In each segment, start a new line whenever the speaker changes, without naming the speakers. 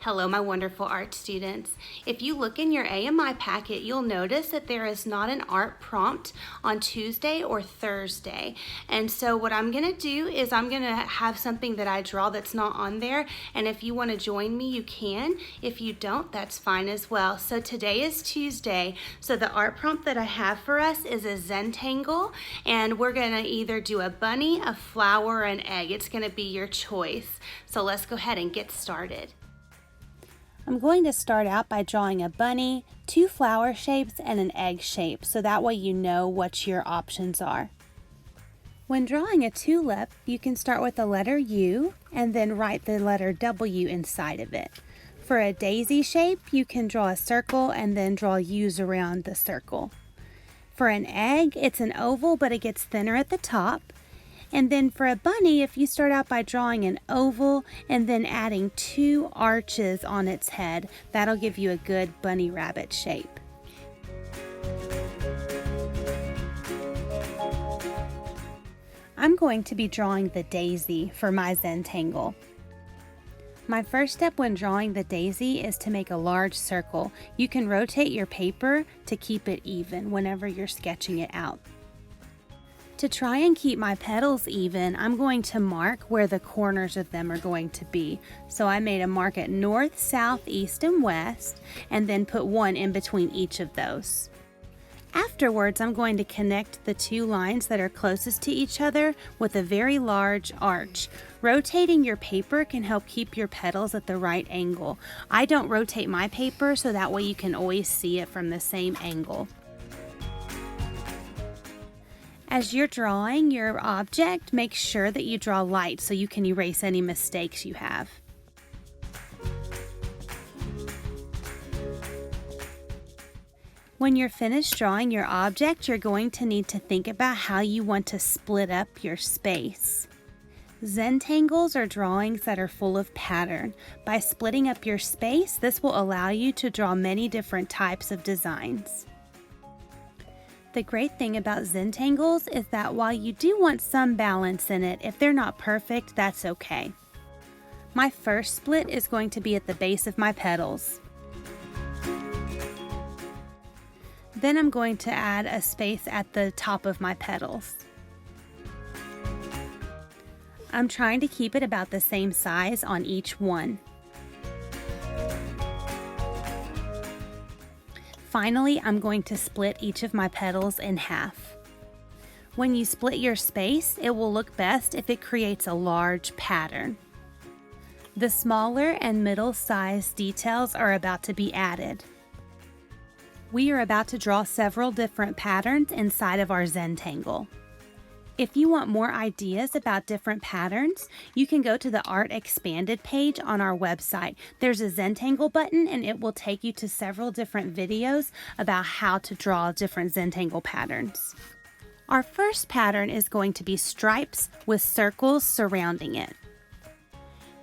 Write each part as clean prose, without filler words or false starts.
Hello, my wonderful art students. If you look in your AMI packet, you'll notice that there is not an art prompt on Tuesday or Thursday. And so what I'm gonna do is I'm gonna have something that I draw that's not on there. And if you wanna join me, you can. If you don't, that's fine as well. So today is Tuesday. So the art prompt that I have for us is a Zentangle. And we're gonna either do a bunny, a flower, or an egg. It's gonna be your choice. So let's go ahead and get started. I'm going to start out by drawing a bunny, two flower shapes, and an egg shape, so that way you know what your options are. When drawing a tulip, you can start with the letter U and then write the letter W inside of it. For a daisy shape, you can draw a circle and then draw U's around the circle. For an egg, it's an oval, but it gets thinner at the top. And then for a bunny, if you start out by drawing an oval and then adding two arches on its head, that'll give you a good bunny rabbit shape. I'm going to be drawing the daisy for my Zentangle. My first step when drawing the daisy is to make a large circle. You can rotate your paper to keep it even whenever you're sketching it out. To try and keep my petals even, I'm going to mark where the corners of them are going to be. So I made a mark at north, south, east, and west, and then put one in between each of those. Afterwards, I'm going to connect the two lines that are closest to each other with a very large arch. Rotating your paper can help keep your petals at the right angle. I don't rotate my paper, so that way you can always see it from the same angle. As you're drawing your object, make sure that you draw light so you can erase any mistakes you have. When you're finished drawing your object, you're going to need to think about how you want to split up your space. Zentangles are drawings that are full of pattern. By splitting up your space, this will allow you to draw many different types of designs. The great thing about Zentangles is that while you do want some balance in it, if they're not perfect, that's okay. My first split is going to be at the base of my petals. Then I'm going to add a space at the top of my petals. I'm trying to keep it about the same size on each one. Finally, I'm going to split each of my petals in half. When you split your space, it will look best if it creates a large pattern. The smaller and middle-sized details are about to be added. We are about to draw several different patterns inside of our Zentangle. If you want more ideas about different patterns, you can go to the Art Expanded page on our website. There's a Zentangle button and it will take you to several different videos about how to draw different Zentangle patterns. Our first pattern is going to be stripes with circles surrounding it.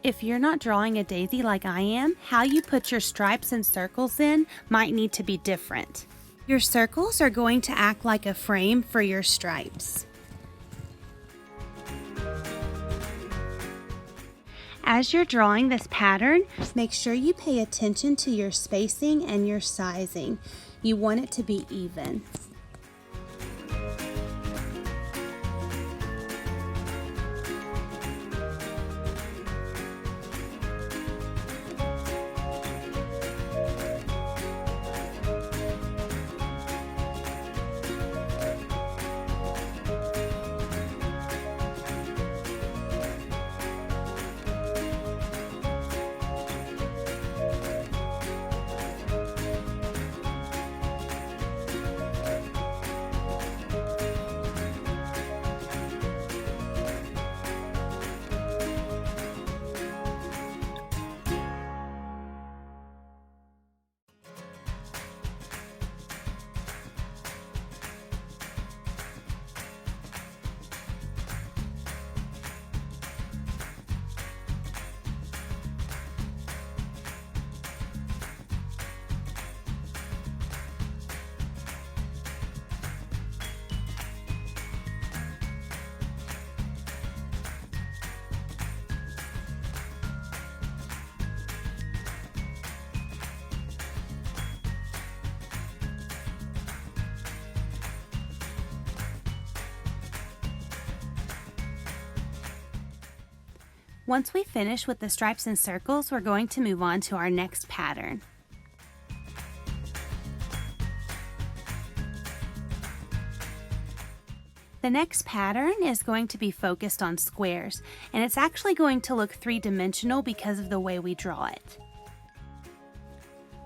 If you're not drawing a daisy like I am, how you put your stripes and circles in might need to be different. Your circles are going to act like a frame for your stripes. As you're drawing this pattern, make sure you pay attention to your spacing and your sizing. You want it to be even. Once we finish with the stripes and circles, we're going to move on to our next pattern. The next pattern is going to be focused on squares, and it's actually going to look three-dimensional because of the way we draw it.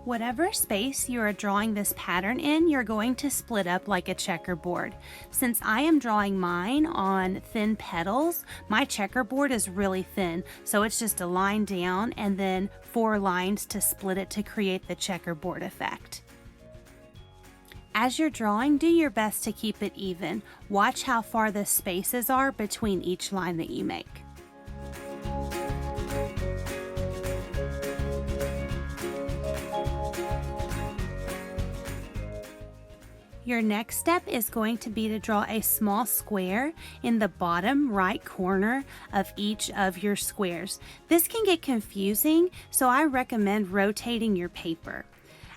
Whatever space you are drawing this pattern in, you're going to split up like a checkerboard. Since I am drawing mine on thin petals, my checkerboard is really thin, so it's just a line down and then 4 lines to split it to create the checkerboard effect. As you're drawing, do your best to keep it even. Watch how far the spaces are between each line that you make. Your next step is going to be to draw a small square in the bottom right corner of each of your squares. This can get confusing, so I recommend rotating your paper.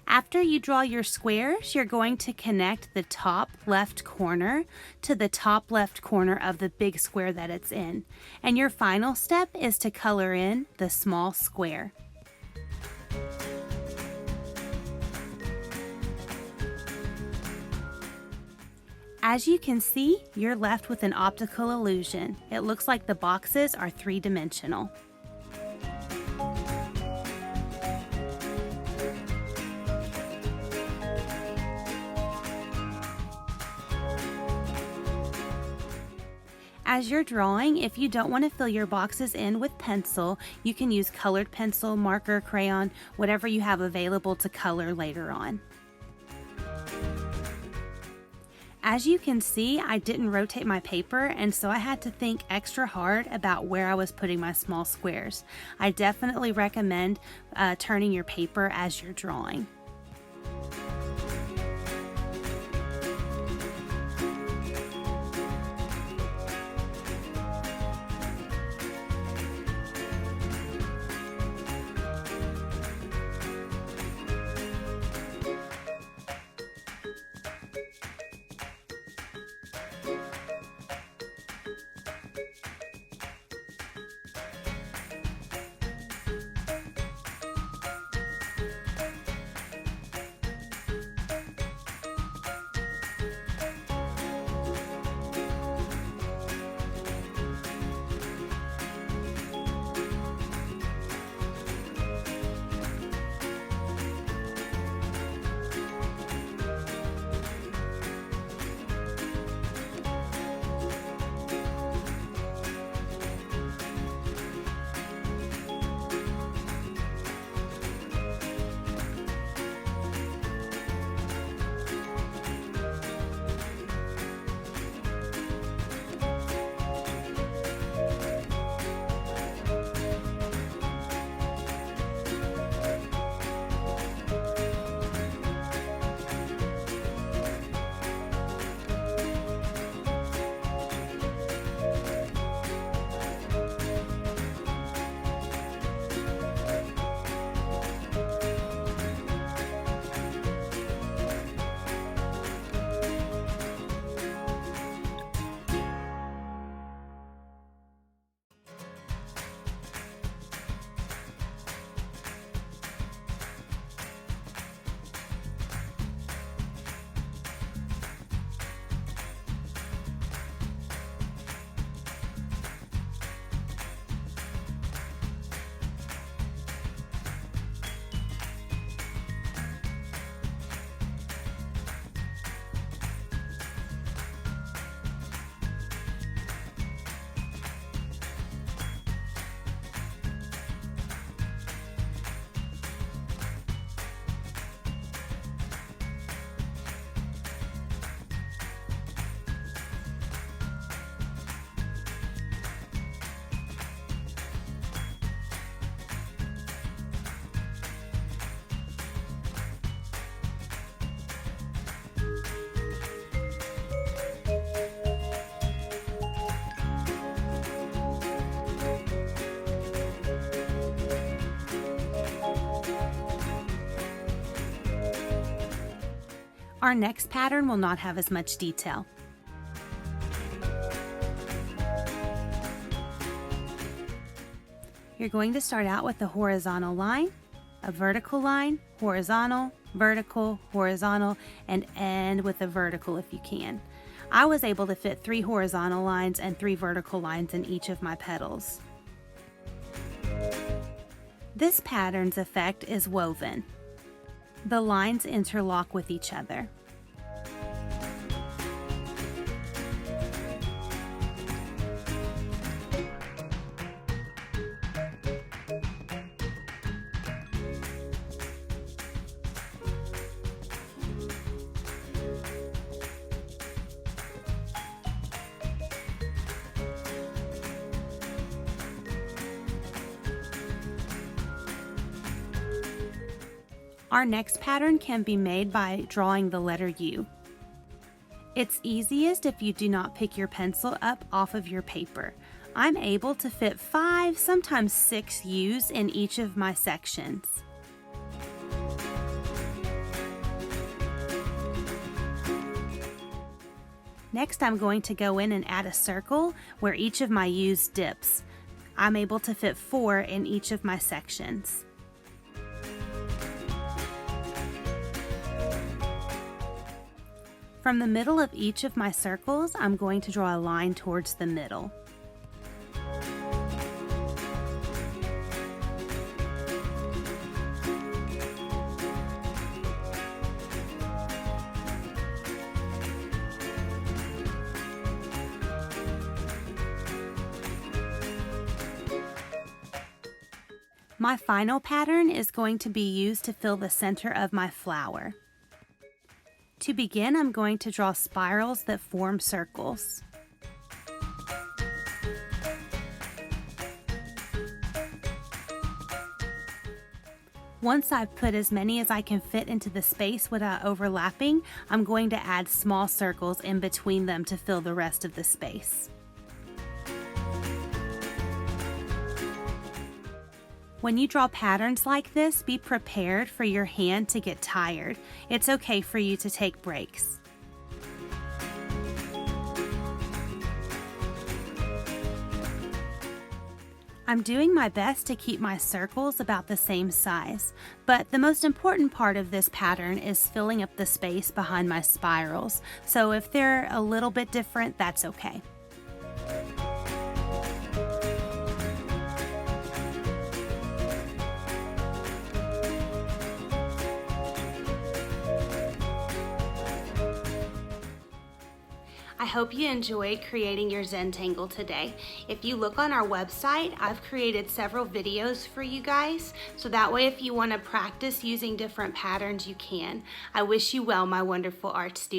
After you draw your squares, you're going to connect the top left corner to the top left corner of the big square that it's in. And your final step is to color in the small square. As you can see, you're left with an optical illusion. It looks like the boxes are three-dimensional. As you're drawing, if you don't want to fill your boxes in with pencil, you can use colored pencil, marker, crayon, whatever you have available to color later on. As you can see, I didn't rotate my paper, and so I had to think extra hard about where I was putting my small squares. I definitely recommend turning your paper as you're drawing. Our next pattern will not have as much detail. You're going to start out with a horizontal line, a vertical line, horizontal, vertical, horizontal, and end with a vertical if you can. I was able to fit 3 horizontal lines and 3 vertical lines in each of my petals. This pattern's effect is woven. The lines interlock with each other. Our next pattern can be made by drawing the letter U. It's easiest if you do not pick your pencil up off of your paper. I'm able to fit 5, sometimes 6 U's in each of my sections. Next, I'm going to go in and add a circle where each of my U's dips. I'm able to fit 4 in each of my sections. From the middle of each of my circles, I'm going to draw a line towards the middle. My final pattern is going to be used to fill the center of my flower. To begin, I'm going to draw spirals that form circles. Once I've put as many as I can fit into the space without overlapping, I'm going to add small circles in between them to fill the rest of the space. When you draw patterns like this, be prepared for your hand to get tired. It's okay for you to take breaks. I'm doing my best to keep my circles about the same size, but the most important part of this pattern is filling up the space behind my spirals. So if they're a little bit different, that's okay. I hope you enjoyed creating your Zentangle today. If you look on our website, I've created several videos for you guys, so that way if you want to practice using different patterns, you can. I wish you well, my wonderful art students.